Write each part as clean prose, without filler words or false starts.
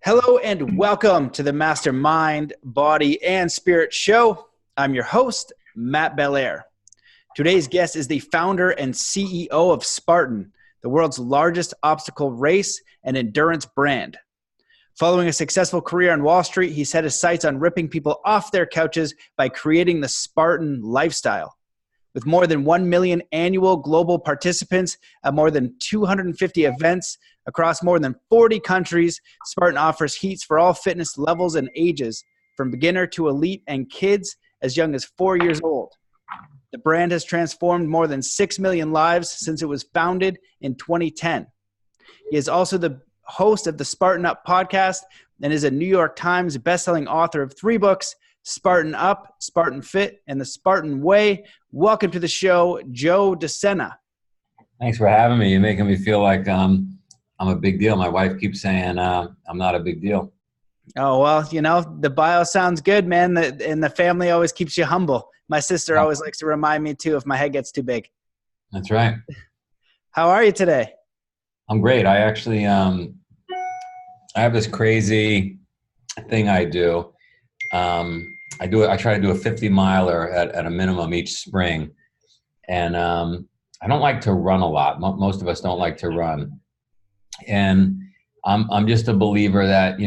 Hello and welcome to the Mastermind, Body, and Spirit Show. I'm your host, Matt Belair. Today's guest is the founder and CEO of Spartan, the world's largest obstacle race and endurance brand. Following a successful career on Wall Street, he set his sights on ripping people off their couches by creating the Spartan lifestyle. With more than 1 million annual global participants at more than 250 events across more than 40 countries, Spartan offers heats for all fitness levels and ages, from beginner to elite and kids as young as 4 years old. The brand has transformed more than 6 million lives since it was founded in 2010. He is also the host of the Spartan Up podcast and is a New York Times bestselling author of 3 books, Spartan Up, Spartan Fit, and the Spartan Way. Welcome to the show, Joe De Sena. Thanks for having me. You're making me feel like I'm a big deal. My wife keeps saying I'm not a big deal. Oh, well, you know, the bio sounds good, man, and the family always keeps you humble. My sister always likes to remind me, too, if my head gets too big. That's right. How are you today? I'm great. I actually I have this crazy thing I do. I try to do a 50-miler at a minimum each spring. And I don't like to run a lot. Most of us don't like to run. And I'm just a believer that,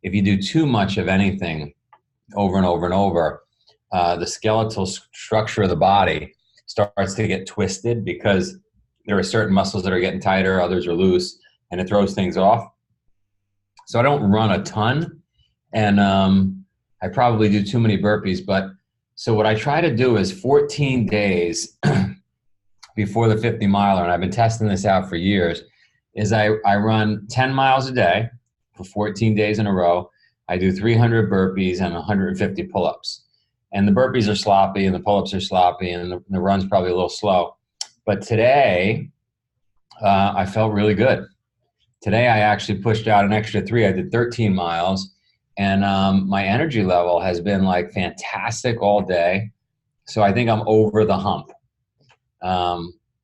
if you do too much of anything over and over and over, the skeletal structure of the body starts to get twisted because there are certain muscles that are getting tighter, others are loose, and it throws things off. So I don't run a ton, and I probably do too many burpees. But so what I try to do is 14 days before the 50-miler, and I've been testing this out for years, is I run 10 miles a day for 14 days in a row. I do 300 burpees and 150 pull-ups. And the burpees are sloppy and the pull-ups are sloppy and the run's probably a little slow. But today, I felt really good. Today, I actually pushed out an extra 3. I did 13 miles. And my energy level has been like fantastic all day. So I think I'm over the hump.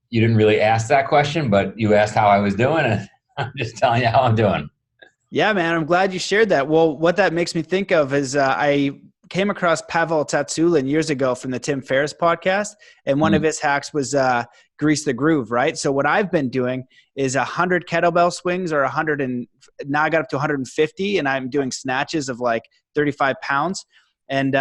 You didn't really ask that question, but you asked how I was doing, and I'm just telling you how I'm doing. Yeah, man, I'm glad you shared that. Well, what that makes me think of is I came across Pavel Tsatsouline years ago from the Tim Ferriss podcast, and one of his hacks was grease the groove, right? So what I've been doing is 100 kettlebell swings or 100, and now I got up to 150, and I'm doing snatches of like 35 pounds. And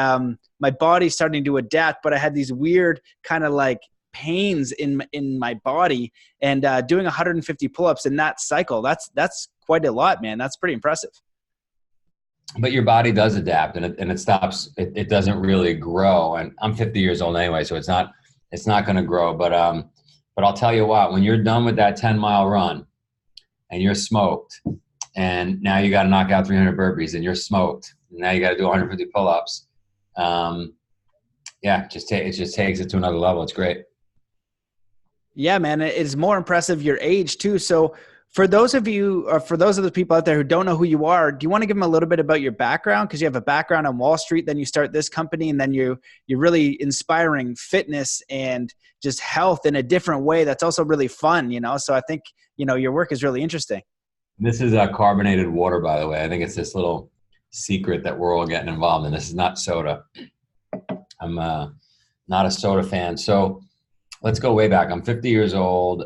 my body's starting to adapt, but I had these weird kind of like pains in my body, and doing 150 pull-ups in that cycle, that's quite a lot, man. That's pretty impressive. But your body does adapt, and it stops. It doesn't really grow. And I'm 50 years old anyway, so it's not going to grow. But I'll tell you what, when you're done with that 10-mile run and you're smoked, and now you got to knock out 300 burpees and you're smoked, and now you got to do 150 pull-ups. It just takes it to another level. It's great. Yeah, man, it's more impressive your age too. So for those of you, or for those of the people out there who don't know who you are, do you want to give them a little bit about your background? Because you have a background on Wall Street, then you start this company, and then you're really inspiring fitness and just health in a different way. That's also really fun, So I think, your work is really interesting. This is carbonated water, by the way. I think it's this little secret that we're all getting involved in. This is not soda. I'm not a soda fan. So let's go way back. I'm 50 years old.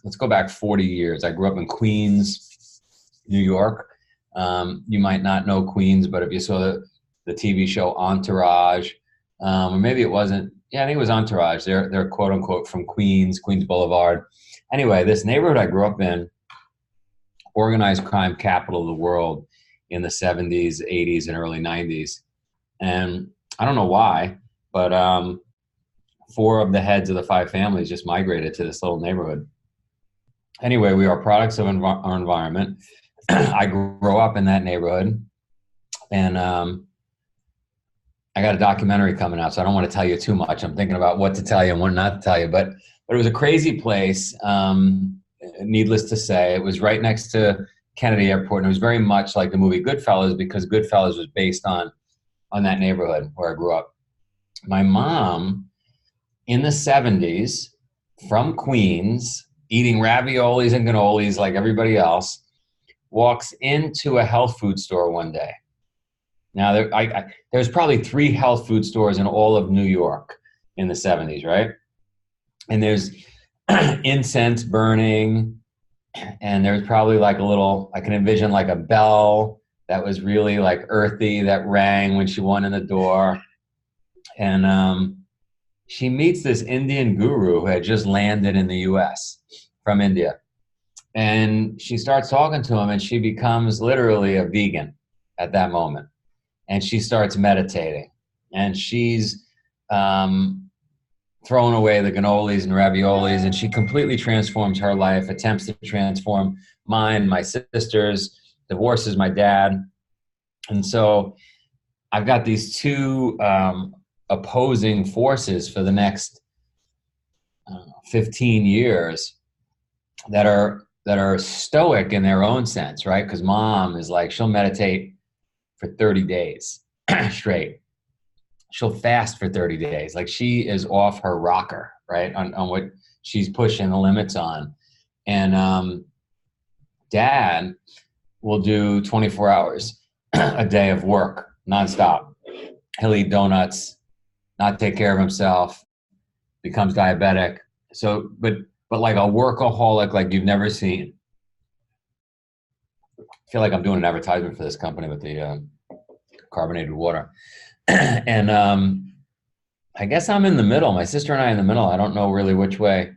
Let's go back 40 years. I grew up in Queens, New York. You might not know Queens, but if you saw the TV show Entourage, or maybe it wasn't. Yeah, I think it was Entourage. They're quote unquote from Queens Boulevard. Anyway, this neighborhood I grew up in, organized crime capital of the world in the 70s, 80s, and early 90s. And I don't know why, but 4 of the heads of the 5 families just migrated to this little neighborhood. Anyway, we are products of our environment. I grew up in that neighborhood, and I got a documentary coming out, so I don't want to tell you too much. I'm thinking about what to tell you and what not to tell you, but it was a crazy place. Needless to say, it was right next to Kennedy Airport, and it was very much like the movie Goodfellas, because Goodfellas was based on that neighborhood where I grew up. My mom, in the 70s, from Queens, eating raviolis and cannolis like everybody else, walks into a health food store one day. Now, there's probably 3 health food stores in all of New York in the 70s, right? And there's incense burning, and there's probably like a little, I can envision like a bell that was really like earthy that rang when she went in the door. And she meets this Indian guru who had just landed in the US from India. And she starts talking to him, and she becomes literally a vegan at that moment. And she starts meditating, and she's throwing away the cannolis and raviolis, and she completely transforms her life, attempts to transform mine, my sister's, divorces my dad. And so I've got these 2 opposing forces for the next 15 years that are stoic in their own sense, right? Because mom is like, she'll meditate for 30 days straight. She'll fast for 30 days. Like, she is off her rocker, right? On what she's pushing the limits on. And dad will do 24 hours a day of work nonstop. He'll eat donuts, not take care of himself, becomes diabetic. So, but like a workaholic like you've never seen. I feel like I'm doing an advertisement for this company with the carbonated water. And I guess I'm in the middle. My sister and I are in the middle. I don't know really which way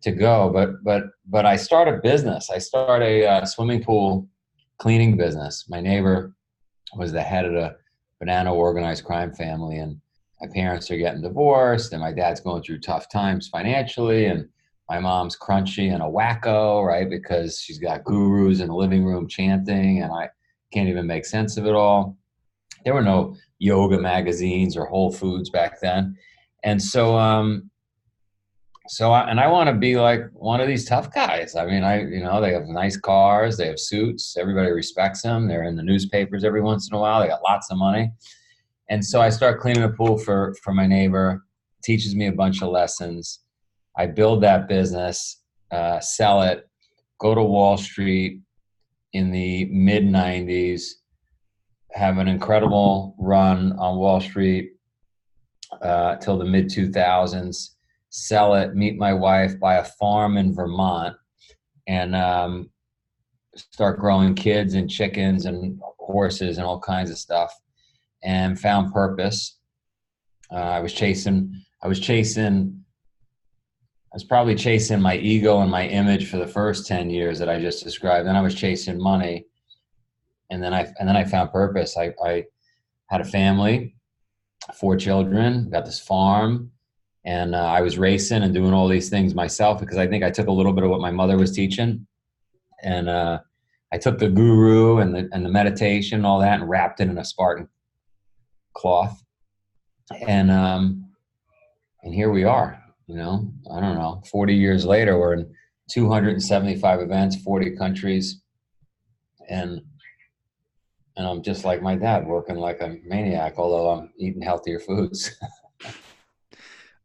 to go, but I start a business. I start a swimming pool cleaning business. My neighbor was the head of the banana organized crime family, and my parents are getting divorced, and my dad's going through tough times financially, and my mom's crunchy and a wacko, right? Because she's got gurus in the living room chanting, and I can't even make sense of it all. There were no yoga magazines or Whole Foods back then. And so, I want to be like one of these tough guys. I mean, they have nice cars, they have suits, everybody respects them. They're in the newspapers every once in a while. They got lots of money. And so I start cleaning a pool for my neighbor, teaches me a bunch of lessons. I build that business, sell it, go to Wall Street in the mid 90s, have an incredible run on Wall Street till the mid 2000s, sell it, meet my wife, buy a farm in Vermont, and start growing kids and chickens and horses and all kinds of stuff, and found purpose. I was probably chasing my ego and my image for the first 10 years that I just described. Then I was chasing money. And then I found purpose. I had a family, 4 children, got this farm, and I was racing and doing all these things myself because I think I took a little bit of what my mother was teaching, and I took the guru and the meditation and all that and wrapped it in a Spartan cloth, and here we are. I don't know. 40 years later, we're in 275 events, 40 countries, and I'm just like my dad, working like a maniac, although I'm eating healthier foods.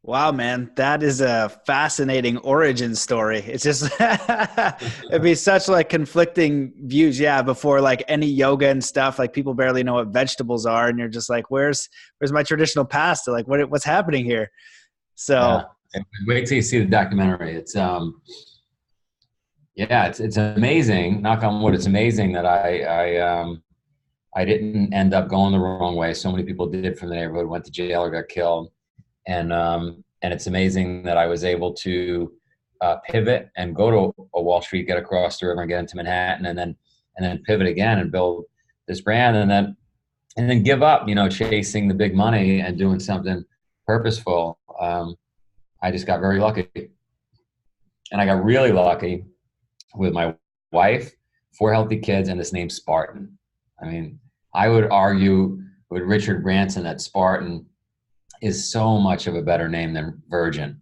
Wow, man, that is a fascinating origin story. It's just, it'd be such like conflicting views. Yeah. Before like any yoga and stuff, like people barely know what vegetables are. And you're just like, where's my traditional pasta? Like what's happening here? So yeah. Wait till you see the documentary. It's, it's amazing. Knock on wood. It's amazing that I didn't end up going the wrong way. So many people did from the neighborhood, went to jail or got killed. And it's amazing that I was able to pivot and go to a Wall Street, get across the river and get into Manhattan, and then pivot again and build this brand, and then give up, chasing the big money and doing something purposeful. I just got very lucky. And I got really lucky with my wife, 4 healthy kids, and this name Spartan. I mean, I would argue with Richard Branson that Spartan is so much of a better name than Virgin.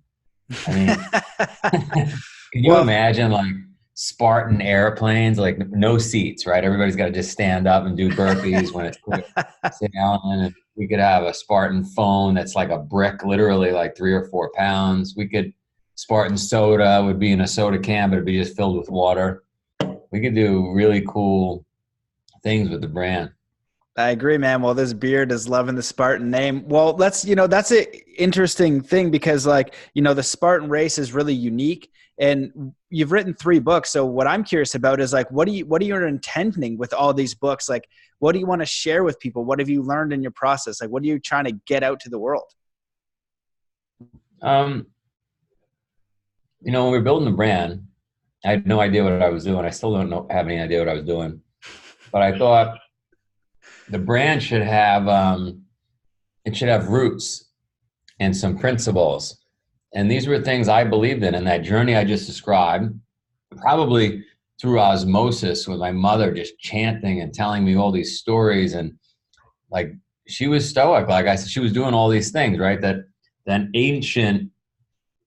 I mean, can you imagine like Spartan airplanes, like no seats, right? Everybody's got to just stand up and do burpees when it's quick. Sit down, and we could have a Spartan phone that's like a brick, literally like 3 or 4 pounds. Spartan soda would be in a soda can, but it'd be just filled with water. we could do really cool things with the brand. I agree, man. Well, this beard is loving the Spartan name. Well, that's an interesting thing because the Spartan race is really unique and you've written 3 books. So what I'm curious about is what are you intending with all these books? Like, what do you want to share with people? What have you learned in your process? Like, what are you trying to get out to the world? When we were building the brand, I had no idea what I was doing. I still have any idea what I was doing, but I thought the brand should have roots and some principles. And these were things I believed in that journey I just described, probably through osmosis with my mother just chanting and telling me all these stories. And like, she was stoic. Like I said, she was doing all these things, right? That ancient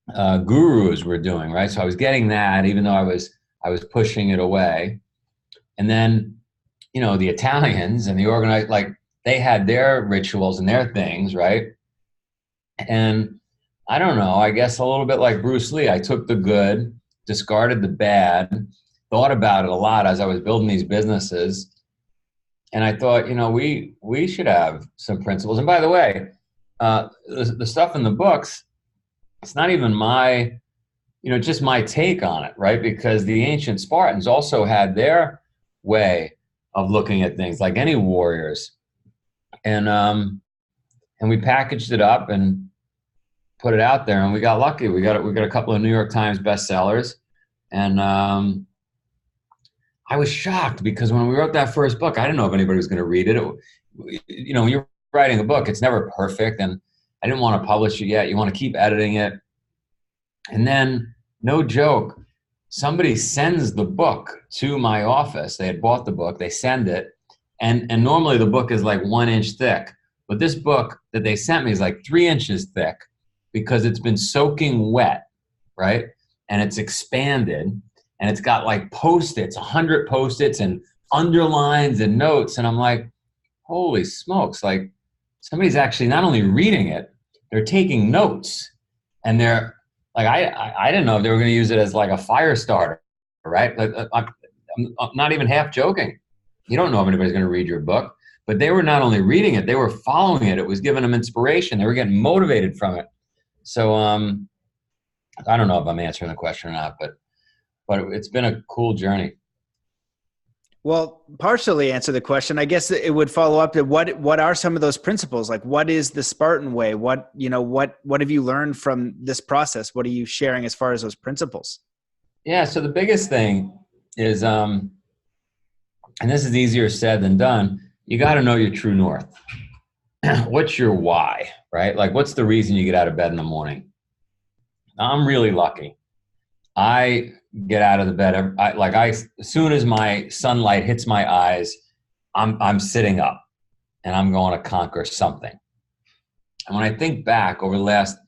gurus were doing, right? So I was getting that, even though I was pushing it away. And then, the Italians and the organized, like, they had their rituals and their things, right? And I don't know, I guess a little bit like Bruce Lee, I took the good, discarded the bad, thought about it a lot as I was building these businesses. And I thought, we should have some principles. And by the way, the stuff in the books, it's not even my, just my take on it, right? Because the ancient Spartans also had their way of looking at things, like any warriors. And we packaged it up and put it out there, and we got lucky. We got a couple of New York Times bestsellers. And I was shocked because when we wrote that first book, I didn't know if anybody was going to read it. When you're writing a book, it's never perfect. And I didn't want to publish it yet. You want to keep editing it. And then, no joke, somebody sends the book to my office. They had bought the book, they send it. And normally the book is like 1 inch thick. But this book that they sent me is like 3 inches thick because it's been soaking wet, right? And it's expanded. And it's got like Post-its, 100 Post-its and underlines and notes. And I'm like, holy smokes, like somebody's actually not only reading it, they're taking notes. And they're like, I didn't know if they were going to use it as like a fire starter, right? Like, I'm not even half joking. You don't know if anybody's going to read your book, but they were not only reading it, they were following it. It was giving them inspiration. They were getting motivated from it. So I don't know if I'm answering the question or not, but it's been a cool journey. Well, partially answer the question. I guess it would follow up to what are some of those principles? Like, what is the Spartan way? What have you learned from this process? What are you sharing as far as those principles? Yeah. So the biggest thing is, and this is easier said than done, you got to know your true north. What's your why, right? Like, what's the reason you get out of bed in the morning? I'm really lucky. I get out of the bed. As soon as my sunlight hits my eyes, I'm sitting up and I'm going to conquer something. And when I think back over the last,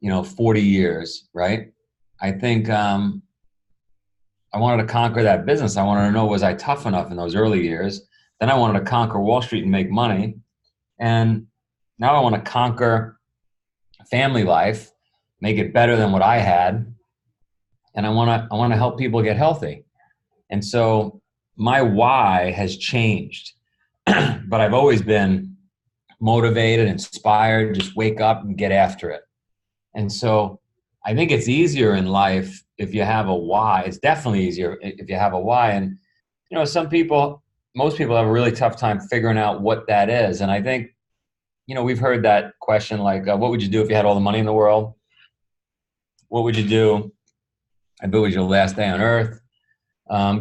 40 years, right? I think I wanted to conquer that business. I wanted to know, was I tough enough in those early years? Then I wanted to conquer Wall Street and make money. And now I want to conquer family life, make it better than what I had. And I want to help people get healthy. And so my why has changed, but I've always been motivated, inspired, just wake up and get after it. And so I think it's easier in life if you have a why. It's definitely easier if you have a why. And, most people have a really tough time figuring out what that is. And I think, we've heard that question, like, what would you do if you had all the money in the world? What would you do if it was your last day on earth?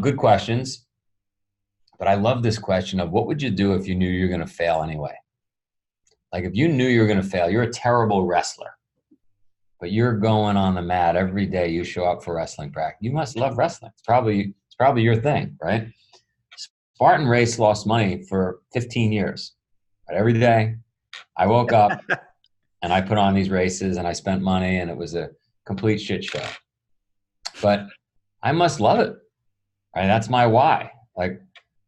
Good questions. But I love this question of, what would you do if you knew you were going to fail anyway? Like, if you knew you were going to fail, you're a terrible wrestler, but you're going on the mat every day you show up for wrestling practice. You must love wrestling. It's probably your thing, right? Spartan Race lost money for 15 years. But every day I woke up and I put on these races and I spent money, and it was a complete shit show. But I must love it, right? That's my why. Like,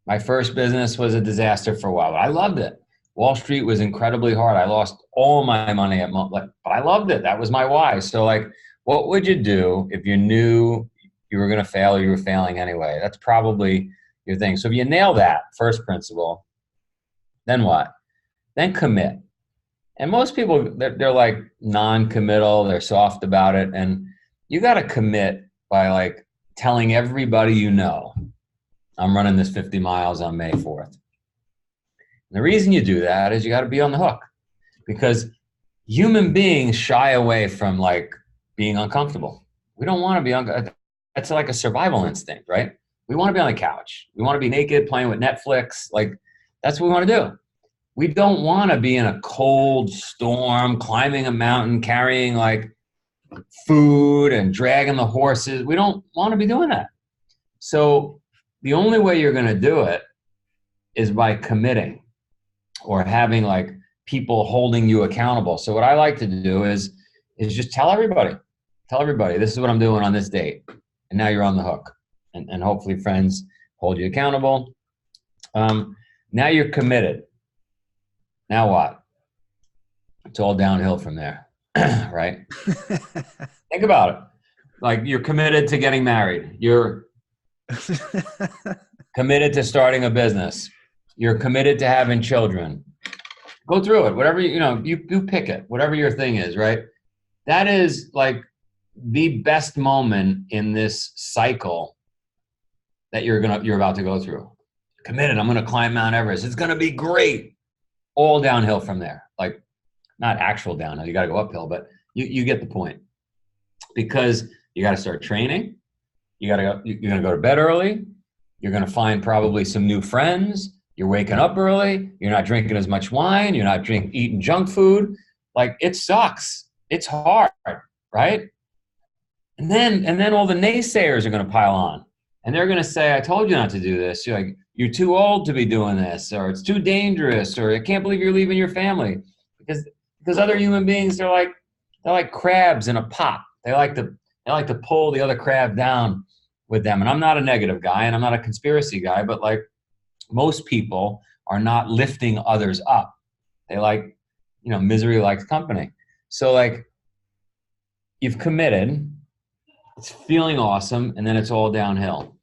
my first business was a disaster for a while, but I loved it. Wall Street was incredibly hard. I lost all my money but I loved it. That was my why. So, like, what would you do if you knew you were going to fail or you were failing anyway. That's probably your thing. So if you nail that first principle, then what? Then commit. And most people, they're like non-committal, they're soft about it. And you got to commit by like telling everybody you know, I'm running this 50 miles on May 4th. And the reason you do that is you got to be on the hook, because human beings shy away from like being uncomfortable. We don't want to be uncomfortable. That's like a survival instinct, right? We want to be on the couch. We want to be naked, playing with Netflix. Like, that's what we want to do. We don't want to be in a cold storm, climbing a mountain, carrying like food and dragging the horses. We don't want to be doing that. So the only way you're going to do it is by committing or having like people holding you accountable. So what I like to do is just tell everybody, this is what I'm doing on this date. And now you're on the hook. And hopefully friends hold you accountable. Now you're committed. Now what? It's all downhill from there, right? Think about it. Like, you're committed to getting married. You're committed to starting a business. You're committed to having children. Go through it. Whatever, you pick it. Whatever your thing is, right? That is like the best moment in this cycle that you're about to go through. Committed. I'm going to climb Mount Everest. It's going to be great. All downhill from there. Like, not actual downhill. You got to go uphill, but you get the point. Because you got to start training. You're going to go to bed early. You're going to find probably some new friends. You're waking up early. You're not drinking as much wine. You're not eating junk food. Like, it sucks. It's hard, right? And then all the naysayers are going to pile on. And they're going to say, I told you not to do this. You're like, you're too old to be doing this, or it's too dangerous, or I can't believe you're leaving your family. Because other human beings, they're like crabs in a pot. They like to pull the other crab down with them. And I'm not a negative guy, and I'm not a conspiracy guy, but like, most people are not lifting others up. They like, misery likes company. So like, you've committed, it's feeling awesome, and then it's all downhill.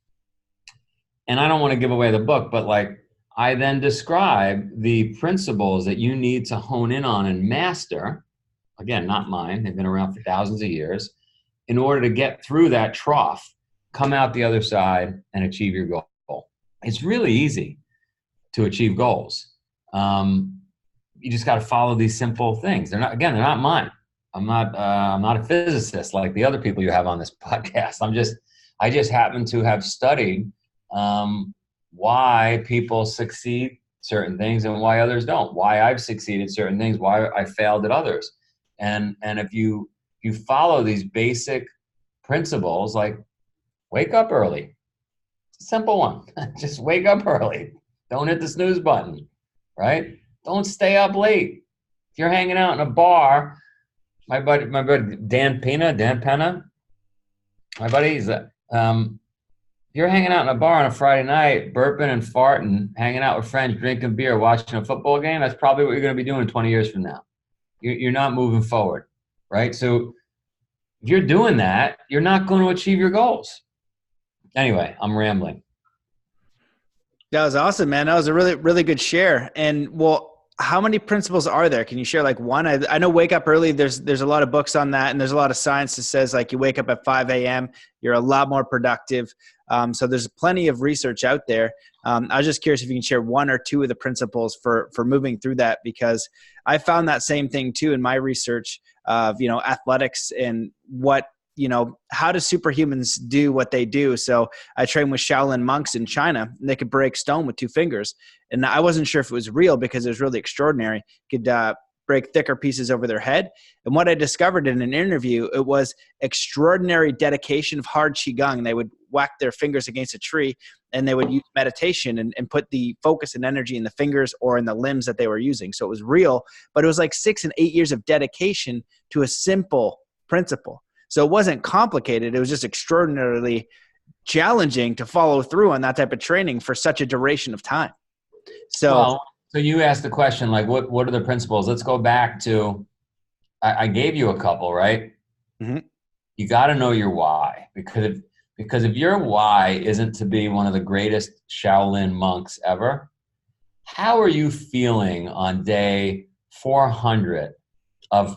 And I don't want to give away the book, but like, I then describe the principles that you need to hone in on and master. Again, not mine. They've been around for thousands of years. In order to get through that trough, come out the other side and achieve your goal. It's really easy to achieve goals. You just got to follow these simple things. They're not mine. I'm not a physicist like the other people you have on this podcast. I just happen to have studied why people succeed certain things and why others don't, why I've succeeded certain things, why I failed at others. And if you follow these basic principles, like wake up early, it's a simple one. Just wake up early. Don't hit the snooze button, right? Don't stay up late. If you're hanging out in a bar, my buddy Dan Penna, my buddy's if you're hanging out in a bar on a Friday night, burping and farting, hanging out with friends, drinking beer, watching a football game, that's probably what you're going to be doing 20 years from now. You're not moving forward, right? So if you're doing that, you're not going to achieve your goals. Anyway, I'm rambling. That was awesome, man. That was a really, really good share. And well, how many principles are there? Can you share like one? I know wake up early. There's a lot of books on that, and there's a lot of science that says like you wake up at 5 a.m., you're a lot more productive. So there's plenty of research out there. I was just curious if you can share one or two of the principles for moving through that, because I found that same thing too in my research of, athletics and how do superhumans do what they do? So I trained with Shaolin monks in China, and they could break stone with 2 fingers. And I wasn't sure if it was real because it was really extraordinary. Could break thicker pieces over their head. And what I discovered in an interview, it was extraordinary dedication of hard Qigong. They would whack their fingers against a tree, and they would use meditation and put the focus and energy in the fingers or in the limbs that they were using. So it was real, but it was like 6 and 8 years of dedication to a simple principle. So it wasn't complicated. It was just extraordinarily challenging to follow through on that type of training for such a duration of time. So you asked the question, like, what are the principles? Let's go back to, I gave you a couple, right? Mm-hmm. You got to know your why, because Because if your why isn't to be one of the greatest Shaolin monks ever, how are you feeling on day 400 of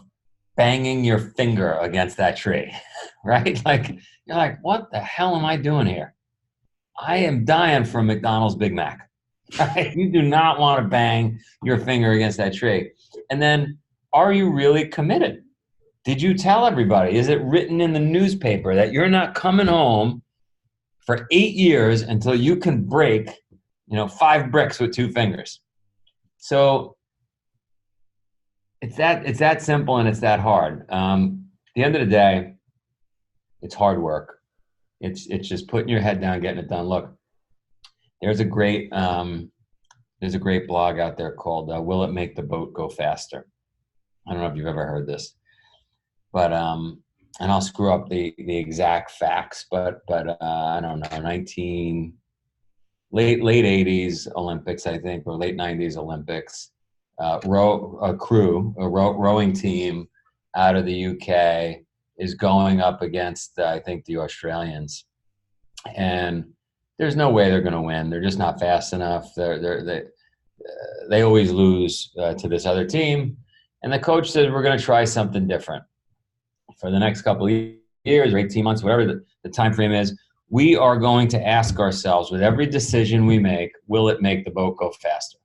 banging your finger against that tree, right? Like, you're like, what the hell am I doing here? I am dying for a McDonald's Big Mac. Right? You do not want to bang your finger against that tree. And then, are you really committed? Did you tell everybody? Is it written in the newspaper that you're not coming home for 8 years until you can break, 5 bricks with 2 fingers? So it's that simple and it's that hard. At the end of the day, it's hard work. It's just putting your head down, getting it done. Look, there's a great blog out there called "Will It Make the Boat Go Faster?" I don't know if you've ever heard this, but and I'll screw up the exact facts, but I don't know, late 80s Olympics, I think, or late 90s Olympics. A rowing team out of the UK is going up against, I think, the Australians, and there's no way they're going to win. They're just not fast enough. They always lose to this other team, and the coach says, we're going to try something different for the next couple of years or 18 months, whatever the time frame is. We are going to ask ourselves, with every decision we make, will it make the boat go faster?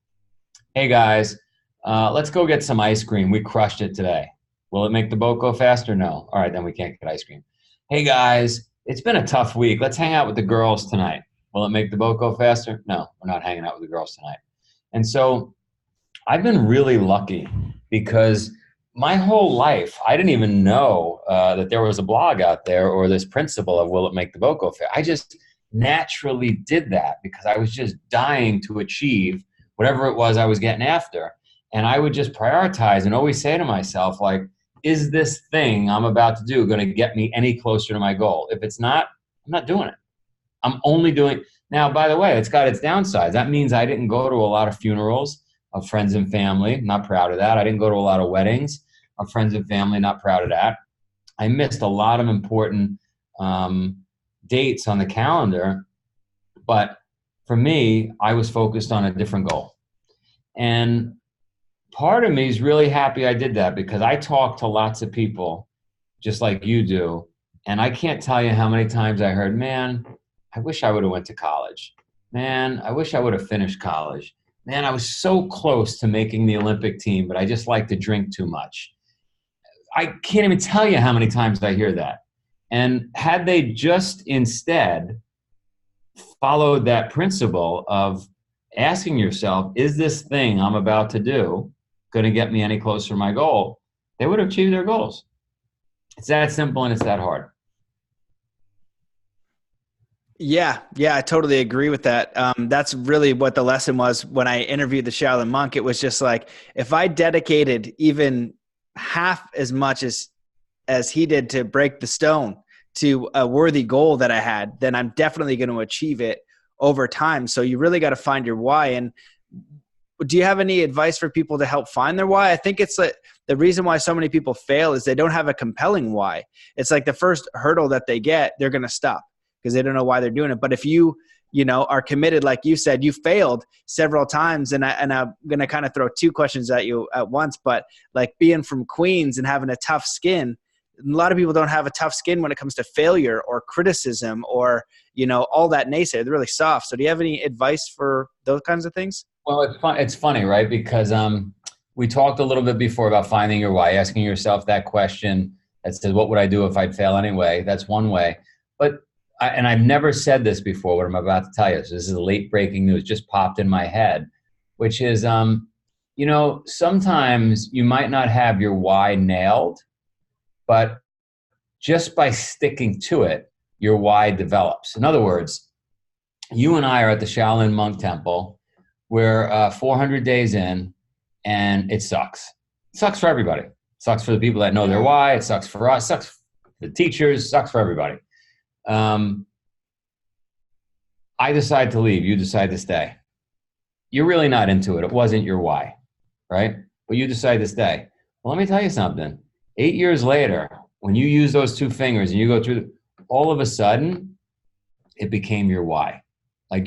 Hey guys, let's go get some ice cream. We crushed it today. Will it make the boat go faster? No. All right, then we can't get ice cream. Hey guys, it's been a tough week. Let's hang out with the girls tonight. Will it make the boat go faster? No, we're not hanging out with the girls tonight. And so I've been really lucky because my whole life, I didn't even know that there was a blog out there or this principle of will it make the boat go faster. I just naturally did that because I was just dying to achieve whatever it was I was getting after. And I would just prioritize and always say to myself, like, is this thing I'm about to do going to get me any closer to my goal? If it's not, I'm not doing it. I'm only doing now, by the way, it's got its downsides. That means I didn't go to a lot of funerals of friends and family. Not proud of that. I didn't go to a lot of weddings of friends and family. Not proud of that. I missed a lot of important dates on the calendar. But for me, I was focused on a different goal. And part of me is really happy I did that because I talk to lots of people just like you do. And I can't tell you how many times I heard, man, I wish I would have went to college. Man, I wish I would have finished college. Man, I was so close to making the Olympic team, but I just like to drink too much. I can't even tell you how many times I hear that. And had they just instead followed that principle of asking yourself, is this thing I'm about to do going to get me any closer to my goal? They would have achieved their goals. It's that simple and it's that hard. Yeah, I totally agree with that. That's really what the lesson was when I interviewed the Shaolin monk. It was just like, if I dedicated even half as much as he did to break the stone to a worthy goal that I had, then I'm definitely going to achieve it over time. So you really got to find your why. And do you have any advice for people to help find their why? I think it's like the reason why so many people fail is they don't have a compelling why. It's like the first hurdle that they get, they're going to stop because they don't know why they're doing it. But if you are committed, like you said, you failed several times. And I'm going to kind of throw 2 questions at you at once, but like being from Queens and having a tough skin, a lot of people don't have a tough skin when it comes to failure or criticism or, all that naysay. They're really soft. So do you have any advice for those kinds of things? Well, it's funny, right? Because we talked a little bit before about finding your why, asking yourself that question that says, what would I do if I'd fail anyway? That's one way. But and I've never said this before, what I'm about to tell you. So this is late breaking news, just popped in my head, which is, sometimes you might not have your why nailed, but just by sticking to it, your why develops. In other words, you and I are at the Shaolin Monk Temple. We're 400 days in, and it sucks. It sucks for everybody. It sucks for the people that know their why. It sucks for us. It sucks for the teachers. It sucks for everybody. I decide to leave. You decide to stay. You're really not into it. It wasn't your why, right? But you decide to stay. Well, let me tell you something. 8 years later, when you use those 2 fingers and you go through, all of a sudden, it became your why. Like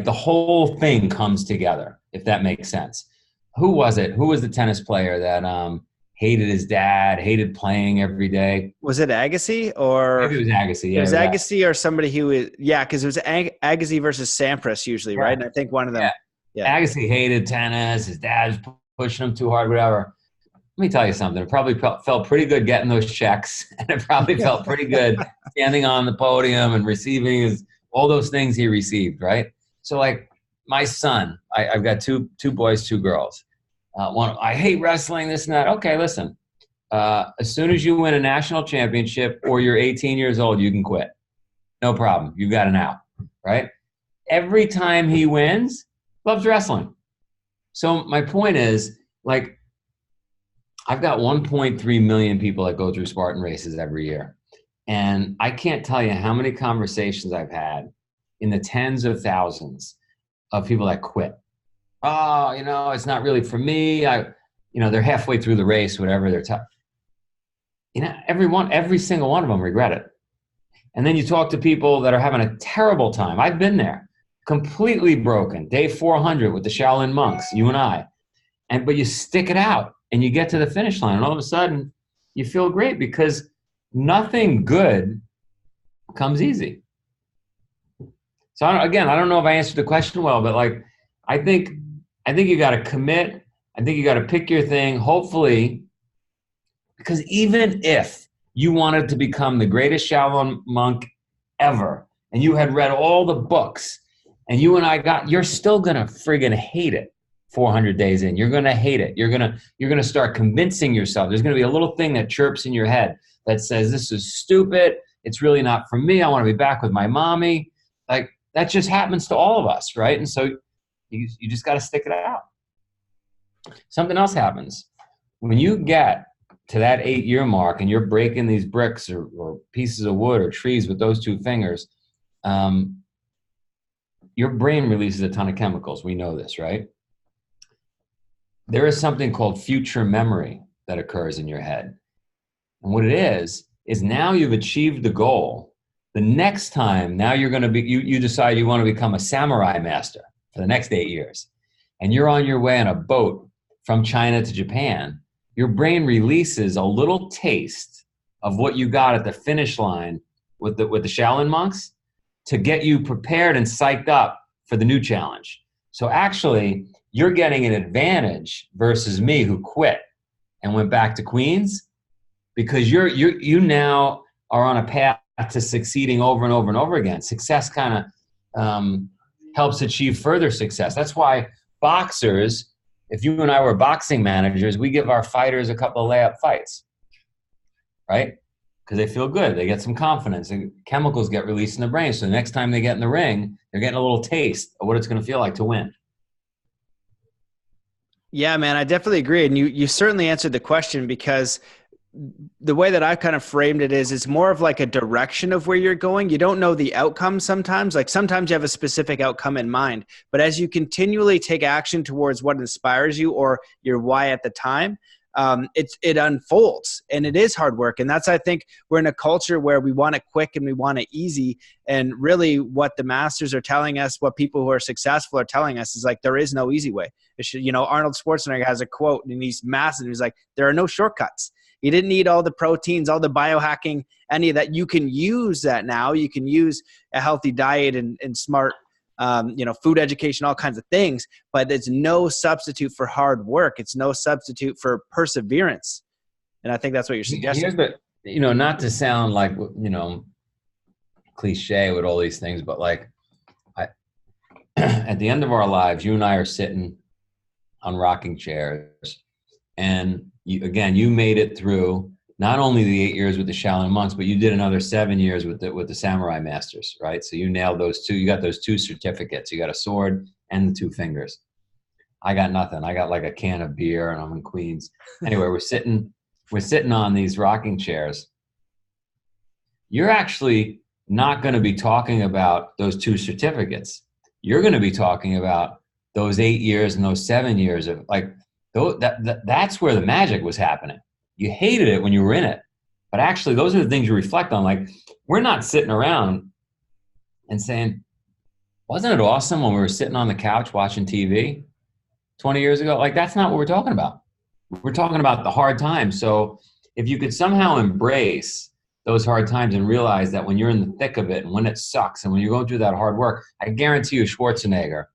the whole thing comes together, if that makes sense. Who was it? Who was the tennis player that hated his dad, hated playing every day? Was it Agassi or? Maybe it was Agassi. It Yeah, was it was Agassi or somebody who was, yeah, because it was Agassi versus Sampras usually, right? And I think one of them, yeah. Agassi hated tennis. His dad was pushing him too hard, whatever. Let me tell you something. It probably felt pretty good getting those checks, and it probably felt pretty good standing on the podium and receiving all those things he received, right? So, like my son, I've got two boys, 2 girls. One, I hate wrestling, this and that. Okay, listen. As soon as you win a national championship or you're 18 years old, you can quit. No problem. You've got an out, right? Every time he wins, loves wrestling. So my point is, like, I've got 1.3 million people that go through Spartan races every year. And I can't tell you how many conversations I've had in the tens of thousands of people that quit. Oh, it's not really for me. They're halfway through the race, whatever, they're tough. Every single one of them regret it. And then you talk to people that are having a terrible time. I've been there, completely broken. Day 400 with the Shaolin monks, you and I. But you stick it out and you get to the finish line, and all of a sudden you feel great because nothing good comes easy. So I don't know if I answered the question well, but like, I think you got to commit. I think you got to pick your thing, hopefully, because even if you wanted to become the greatest Shaolin monk ever, and you had read all the books, and you and I you're still going to friggin' hate it 400 days in. You're going to hate it. You're going to start convincing yourself. There's going to be a little thing that chirps in your head that says, this is stupid. It's really not for me. I want to be back with my mommy. Like, that just happens to all of us, right? And so you just got to stick it out. Something else happens. When you get to that 8-year mark and you're breaking these bricks or pieces of wood or trees with those 2 fingers, your brain releases a ton of chemicals. We know this, right? There is something called future memory that occurs in your head. And what it is now you've achieved the goal. The next time, now you're going to be, you decide you want to become a samurai master for the next 8 years. And you're on your way on a boat from China to Japan. Your brain releases a little taste of what you got at the finish line with the Shaolin monks to get you prepared and psyched up for the new challenge. So actually, you're getting an advantage versus me who quit and went back to Queens, because you now are on a path to succeeding over and over and over again. Success kind of helps achieve further success. That's why boxers, if you and I were boxing managers, we give our fighters a couple of layup fights, right? Because they feel good. They get some confidence and chemicals get released in the brain. So the next time they get in the ring, they're getting a little taste of what it's going to feel like to win. Yeah, man, I definitely agree. And you certainly answered the question, because the way that I've kind of framed it is it's more of like a direction of where you're going. You don't know the outcome sometimes. Like sometimes you have a specific outcome in mind, but as you continually take action towards what inspires you or your why at the time, it unfolds, and it is hard work. And that's, I think we're in a culture where we want it quick and we want it easy. And really what the masters are telling us, what people who are successful are telling us, is like, there is no easy way. Arnold Schwarzenegger has a quote, and he's massive. He's like, there are no shortcuts. You didn't need all the proteins, all the biohacking, any of that. You can use that now. You can use a healthy diet and smart, food education, all kinds of things, but it's no substitute for hard work. It's no substitute for perseverance. And I think that's what you're suggesting. Not to sound like, cliche with all these things, but like at the end of our lives, you and I are sitting on rocking chairs, and you made it through not only the 8 years with the Shaolin monks, but you did another 7 years with the samurai masters, right? So you nailed those 2. You got those 2 certificates. You got a sword and the 2 fingers. I got nothing. I got like a can of beer, and I'm in Queens. Anyway, we're sitting on these rocking chairs. You're actually not going to be talking about those 2 certificates. You're going to be talking about those 8 years and those 7 years of like, that's where the magic was happening. You hated it when you were in it, but actually those are the things you reflect on. Like, we're not sitting around and saying, wasn't it awesome when we were sitting on the couch watching TV 20 years ago? Like, that's not what we're talking about. We're talking about the hard times. So if you could somehow embrace those hard times and realize that when you're in the thick of it and when it sucks and when you're going through that hard work, I guarantee you Schwarzenegger,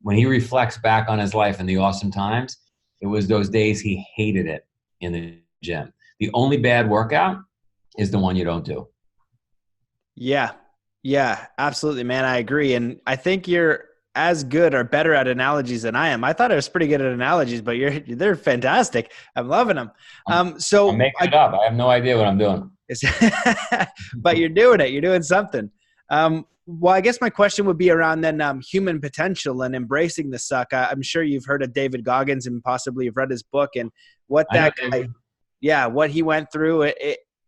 when he reflects back on his life and the awesome times, it was those days he hated it in the gym. The only bad workout is the one you don't do. Yeah. Yeah, absolutely, man. I agree. And I think you're as good or better at analogies than I am. I thought I was pretty good at analogies, but they're fantastic. I'm loving them. I'm making it up. I have no idea what I'm doing. But you're doing it. You're doing something. Well, I guess my question would be around then human potential and embracing the suck. I'm sure you've heard of David Goggins and possibly you've read his book and what that guy, what he went through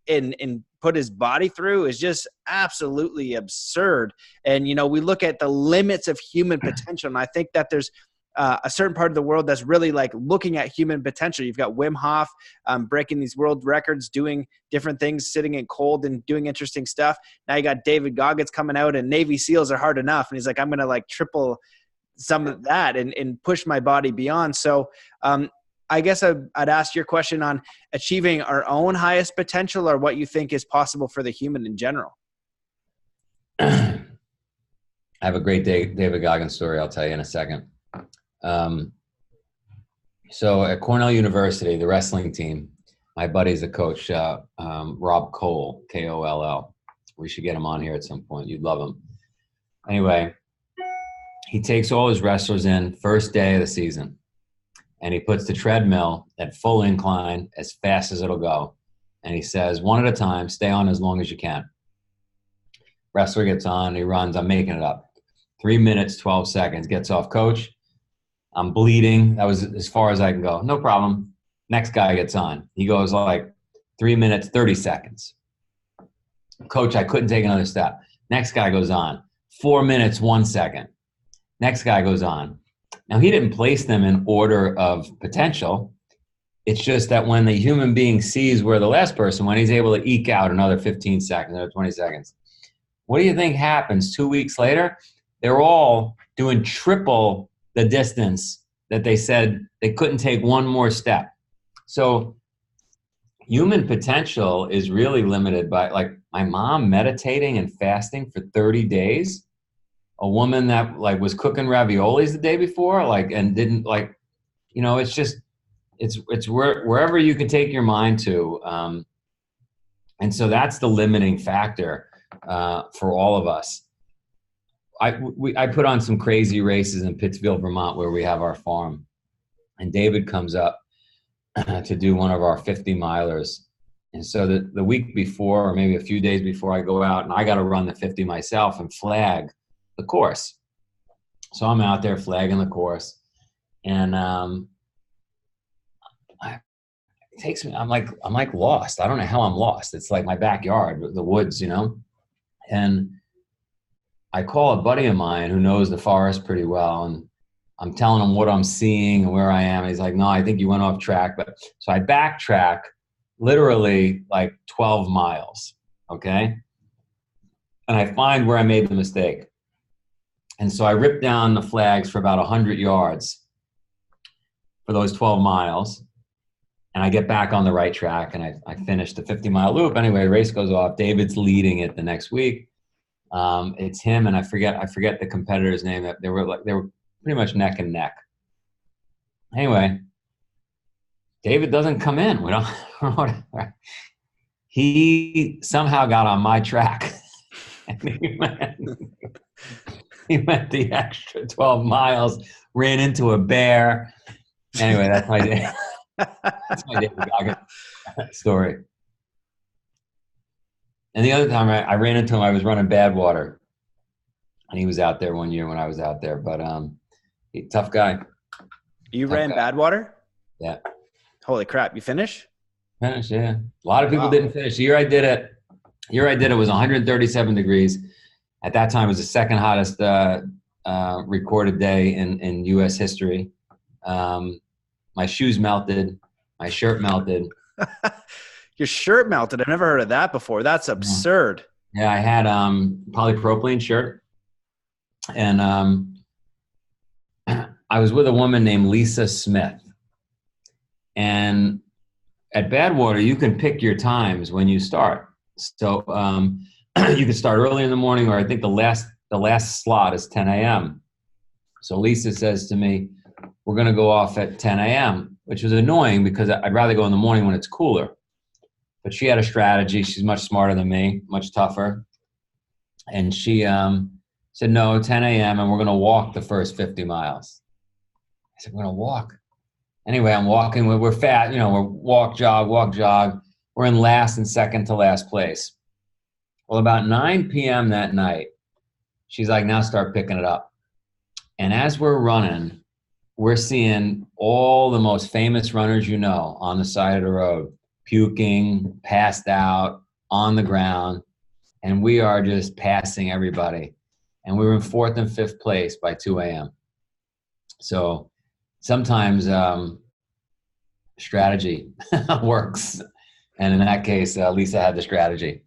and put his body through is just absolutely absurd. And, you know, we look at the limits of human potential. And I think that there's a certain part of the world that's really like looking at human potential. You've got Wim Hof breaking these world records, doing different things, sitting in cold and doing interesting stuff. Now you got David Goggins coming out and Navy SEALs are hard enough. And he's like, I'm going to like triple some of that and push my body beyond. So I guess I'd ask your question on achieving our own highest potential or what you think is possible for the human in general. I have a great David Goggins story I'll tell you in a second. So at Cornell University, the wrestling team, my buddy's a coach, Rob Cole, Koll. We should get him on here at some point. You'd love him. Anyway, he takes all his wrestlers in first day of the season. And he puts the treadmill at full incline as fast as it'll go. And he says, one at a time, stay on as long as you can. Wrestler gets on, he runs, I'm making it up. 3 minutes, 12 seconds, gets off. Coach, I'm bleeding. That was as far as I can go. No problem. Next guy gets on. He goes like 3 minutes, 30 seconds. Coach, I couldn't take another step. Next guy goes on. 4 minutes, 1 second. Next guy goes on. Now, he didn't place them in order of potential. It's just that when the human being sees where the last person went, he's able to eke out another 15 seconds, another 20 seconds. What do you think happens 2 weeks later? They're all doing triple the distance that they said they couldn't take one more step. So human potential is really limited by, like, my mom meditating and fasting for 30 days. A woman that like was cooking raviolis the day before, like, and didn't like, you know, it's just, it's wherever you can take your mind to. And so that's the limiting factor for all of us. I put on some crazy races in Pittsfield, Vermont, where we have our farm, and David comes up to do one of our 50 milers. And so the week before, or maybe a few days before, I go out and I got to run the 50 myself and flag the course. So I'm out there flagging the course, and it takes me, I'm like lost. I don't know how I'm lost. It's like my backyard, the woods, you know. And I call a buddy of mine who knows the forest pretty well, and I'm telling him what I'm seeing and where I am. He's like, no, I think you went off track. But so I backtrack literally like 12 miles, okay? And I find where I made the mistake. And so I ripped down the flags for about 100 yards for those 12 miles. And I get back on the right track, and I finish the 50-mile loop. Anyway, the race goes off. David's leading it the next week. It's him, and I forget the competitor's name. They were pretty much neck and neck. Anyway, David doesn't come in. We don't. He somehow got on my track. And he went the extra 12 miles, ran into a bear. Anyway, that's my day. That's my David Goggins story. And the other time I ran into him, I was running Badwater, and he was out there one year when I was out there. But tough guy. You ran Badwater? Yeah. Holy crap! You finished? Finished, yeah. A lot of people didn't finish. The year I did it was 137 degrees. At that time, it was the second hottest recorded day in U.S. history. My shoes melted. My shirt melted. Your shirt melted. I've never heard of that before. That's absurd. Yeah, I had polypropylene shirt, and I was with a woman named Lisa Smith. And at Badwater, you can pick your times when you start. So you can start early in the morning, or I think the last slot is 10 a.m. So Lisa says to me, "We're going to go off at 10 a.m." Which was annoying because I'd rather go in the morning when it's cooler. But she had a strategy. She's much smarter than me, much tougher. And she said, "No, 10 a.m. and we're going to walk the first 50 miles." I said, "We're going to walk." Anyway, I'm walking. We're fat, we're walk, jog, walk, jog. We're in last and second to last place. Well, about 9 p.m. that night, she's like, "Now start picking it up." And as we're running, we're seeing all the most famous runners on the side of the road, puking, passed out, on the ground. And we are just passing everybody. And we were in fourth and fifth place by 2 a.m. So sometimes strategy works. And in that case, Lisa had the strategy.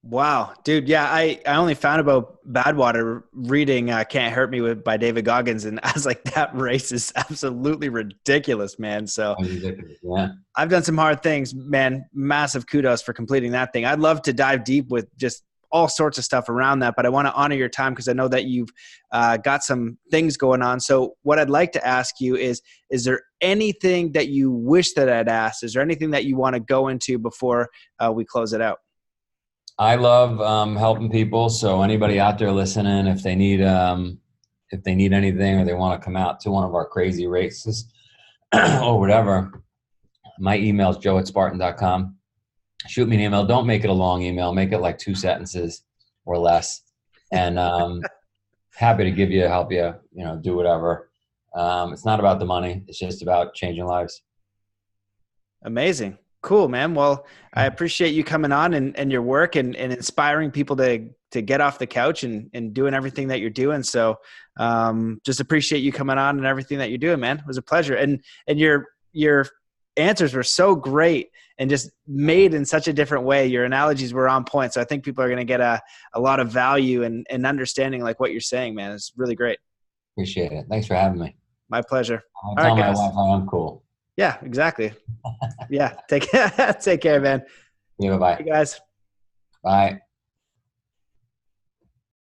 Wow, dude. Yeah, I only found about Badwater reading Can't Hurt Me by David Goggins. And I was like, that race is absolutely ridiculous, man. So Yeah. I've done some hard things, man. Massive kudos for completing that thing. I'd love to dive deep with just all sorts of stuff around that, but I want to honor your time because I know that you've got some things going on. So what I'd like to ask you is there anything that you wish that I'd asked? Is there anything that you want to go into before we close it out? I love helping people. So anybody out there listening, if they need anything or they want to come out to one of our crazy races or whatever, my email is joe@spartan.com. Shoot me an email. Don't make it a long email. Make it like 2 sentences or less. And happy to help you, do whatever. It's not about the money. It's just about changing lives. Amazing. Cool, man. Well, I appreciate you coming on and your work and inspiring people to get off the couch and doing everything that you're doing. So just appreciate you coming on and everything that you're doing, man. It was a pleasure. And your answers were so great and just made in such a different way. Your analogies were on point. So I think people are going to get a lot of value and understanding like what you're saying, man. It's really great. Appreciate it. Thanks for having me. My pleasure. I'll All tell right, my guys. wife I'm cool. Yeah, exactly. Yeah. Take care, man. Yeah, bye-bye. Hey, guys. Bye.